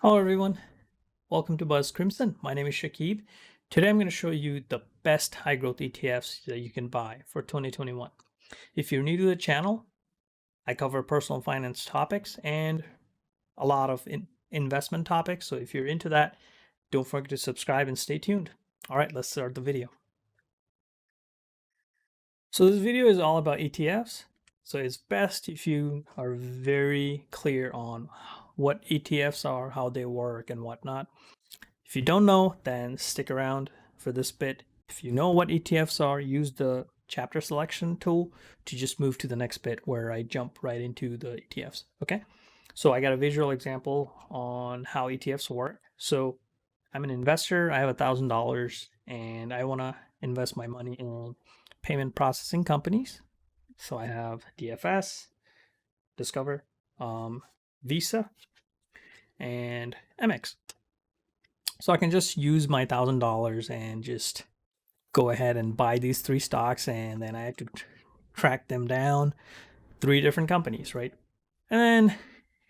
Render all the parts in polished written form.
Hello everyone, welcome to Buzz Crimson. My name is Shakib. Today I'm going to show you the best high growth ETFs that you can buy for 2021. If you're new to the channel, I cover personal finance topics and a lot of investment topics. So if you're into that, don't forget to subscribe and stay tuned. All right, let's start the video. So this video is all about ETFs. So it's best if you are very clear on what ETFs are, how they work and whatnot. If you don't know, then stick around for this bit. If you know what ETFs are, use the chapter selection tool to just move to the next bit where I jump right into the ETFs. Okay, so I got a visual example on how ETFs work. So I'm an investor, I have $1,000 and I want to invest my money in payment processing companies. So I have DFS, Discover, Visa, and MX. So I can just use my $1,000 and just go ahead and buy these three stocks, and then I have to track them down, three different companies, right? And then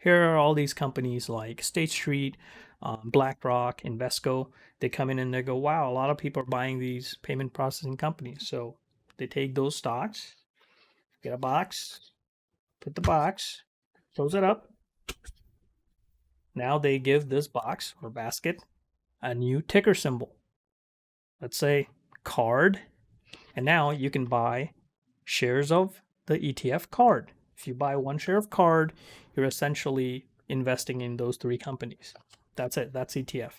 here are all these companies like State Street, BlackRock, Invesco. They come in and they go, wow, a lot of people are buying these payment processing companies. So they take those stocks, get a box, put the box, close it up. Now they give this box or basket a new ticker symbol. Let's say CARD. And now you can buy shares of the ETF CARD. If you buy one share of CARD, you're essentially investing in those three companies. That's it. That's ETF.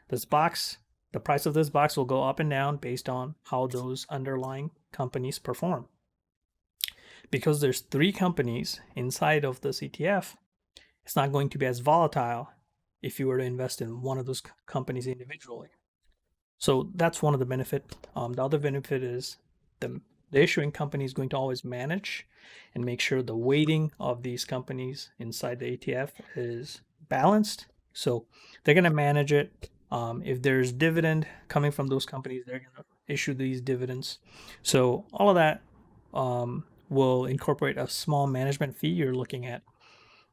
This box, the price of this box will go up and down based on how those underlying companies perform. Because there's three companies inside of this ETF, it's not going to be as volatile if you were to invest in one of those companies individually. So that's one of the benefits. The other benefit is the issuing company is going to always manage and make sure the weighting of these companies inside the ETF is balanced. So they're going to manage it. If there's dividend coming from those companies, they're going to issue these dividends. So all of that will incorporate a small management fee. You're looking at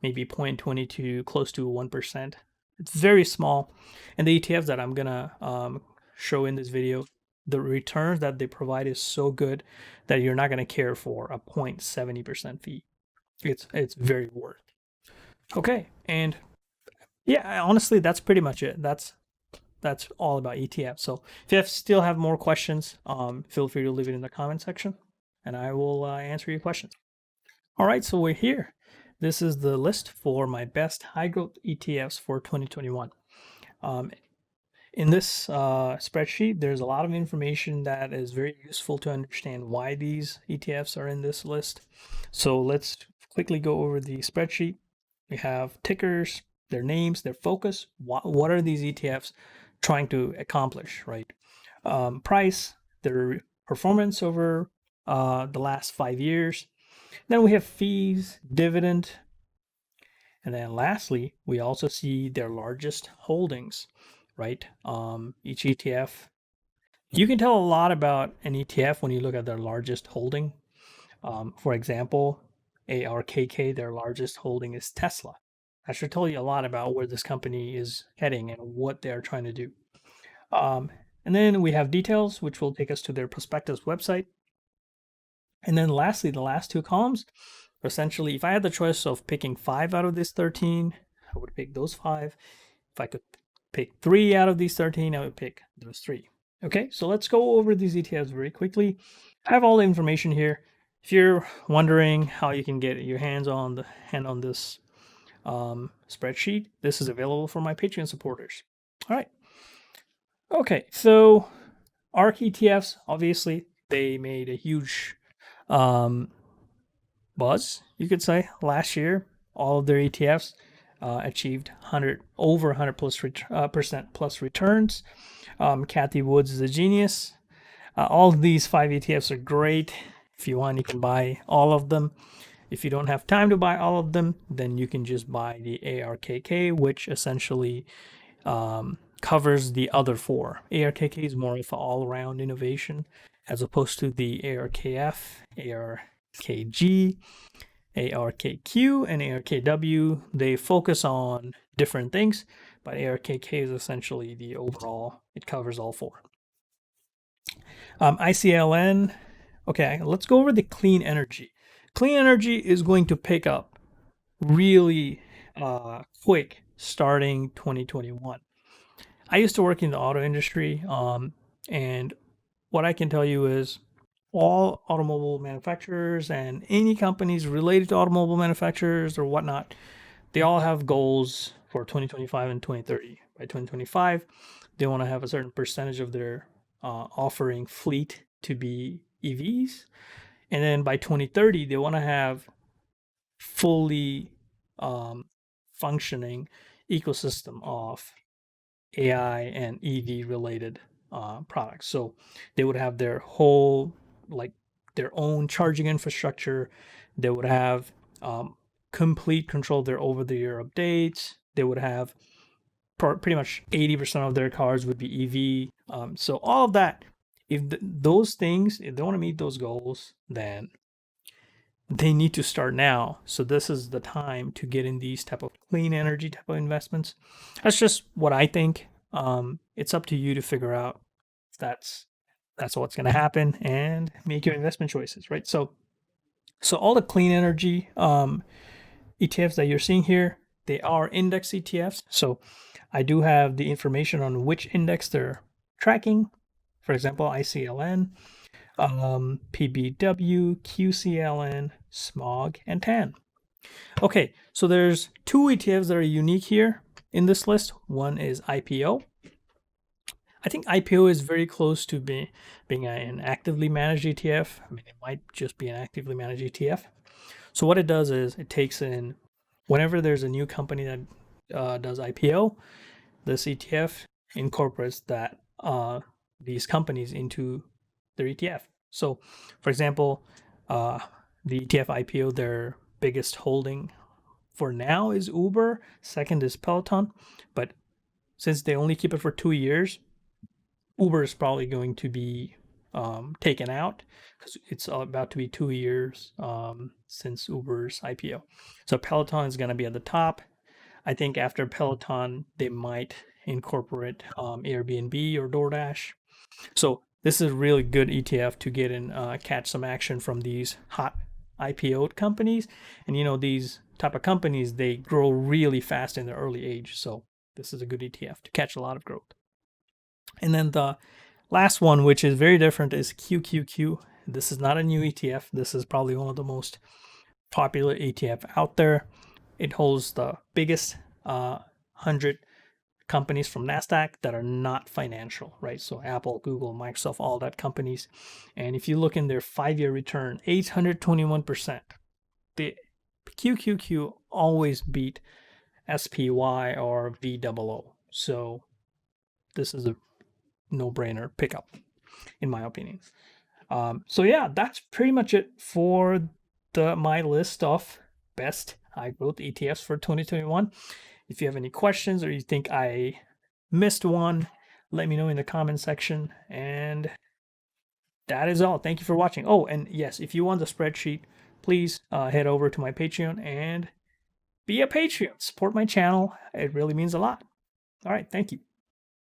maybe 0.20 to close to 1%. It's very small. And the ETFs that I'm going to show in this video, the returns that they provide is so good that you're not going to care for a 0.70% fee. It's very worth. Okay, and yeah, honestly, that's pretty much it. That's all about ETFs. So if you still have more questions, feel free to leave it in the comment section, and I will answer your questions. All right, so we're here. This is the list for my best high growth ETFs for 2021. In this spreadsheet, there's a lot of information that is very useful to understand why these ETFs are in this list. So let's quickly go over the spreadsheet. We have tickers, their names, their focus. What are these ETFs trying to accomplish, right? Price, their performance over the last 5 years. Then we have fees, dividend, and then lastly, we also see their largest holdings, right? Each ETF, you can tell a lot about an ETF when you look at their largest holding. For example, ARKK, their largest holding is Tesla. That should tell you a lot about where this company is heading and what they're trying to do. And then we have details, which will take us to their prospectus website. And then lastly, the last two columns, essentially, if I had the choice of picking 5 out of these 13, I would pick those 5. If I could pick 3 out of these 13, I would pick those 3. Okay, so let's go over these ETFs very quickly. I have all the information here. If you're wondering how you can get your hands on this spreadsheet, this is available for my Patreon supporters. All right. Okay, so ARK ETFs, obviously, they made a huge buzz, you could say, last year. All of their ETFs achieved over 100% plus returns. Kathy Woods is a genius. All of these 5 ETFs are great. If you want, you can buy all of them. If you don't have time to buy all of them, then you can just buy the ARKK, which essentially covers the other 4. ARKK is more of an all-around innovation, as opposed to the ARKF, ARKG, ARKQ, and ARKW. They focus on different things, but ARKK is essentially the overall, it covers all four. ICLN, okay, let's go over the clean energy. Clean energy is going to pick up really quick starting 2021. I used to work in the auto industry, and what I can tell you is all automobile manufacturers and any companies related to automobile manufacturers or whatnot, they all have goals for 2025 and 2030. By 2025, they want to have a certain percentage of their offering fleet to be EVs. And then by 2030, they want to have fully functioning ecosystem of AI and EV related products. So they would have their whole, like their own charging infrastructure. They would have complete control of their over-the-air updates. They would have pretty much 80% of their cars would be EV. So all of that, if those things, if they want to meet those goals, then they need to start now. So this is the time to get in these type of clean energy type of investments. That's just what I think. It's up to you to figure out if that's what's going to happen and make your investment choices, right? So all the clean energy ETFs that you're seeing here, they are index ETFs. So I do have the information on which index they're tracking. For example, ICLN, PBW, QCLN, SMOG, and TAN. Okay, so there's two ETFs that are unique here in this list. One is IPO. I think IPO is very close to being an actively managed ETF. I mean, it might just be an actively managed ETF. So what it does is it takes in, whenever there's a new company that does IPO, this ETF incorporates that these companies into their ETF. So, for example, the ETF IPO, their biggest holding for now is Uber, second is Peloton, but since they only keep it for 2 years, Uber is probably going to be taken out because it's about to be 2 years since Uber's IPO. So Peloton is going to be at the top. I think after Peloton, they might incorporate Airbnb or DoorDash. So this is a really good ETF to get in, catch some action from these hot IPO companies. And you know, these type of companies, they grow really fast in their early age. So this is a good ETF to catch a lot of growth. And then the last one, which is very different, is QQQ. This is not a new ETF. This is probably one of the most popular ETF out there. It holds the biggest 100 companies from NASDAQ that are not financial, right? So Apple, Google, Microsoft, all that companies. And if you look in their 5-year return, 821%. The QQQ always beat SPY or VOO. So this is a no-brainer pickup, in my opinion. So yeah, that's pretty much it for my list of best high growth ETFs for 2021. If you have any questions or you think I missed one, let me know in the comment section. And that is all. Thank you for watching. Oh, and yes, if you want the spreadsheet, please head over to my Patreon and be a Patreon. Support my channel. It really means a lot. All right. Thank you.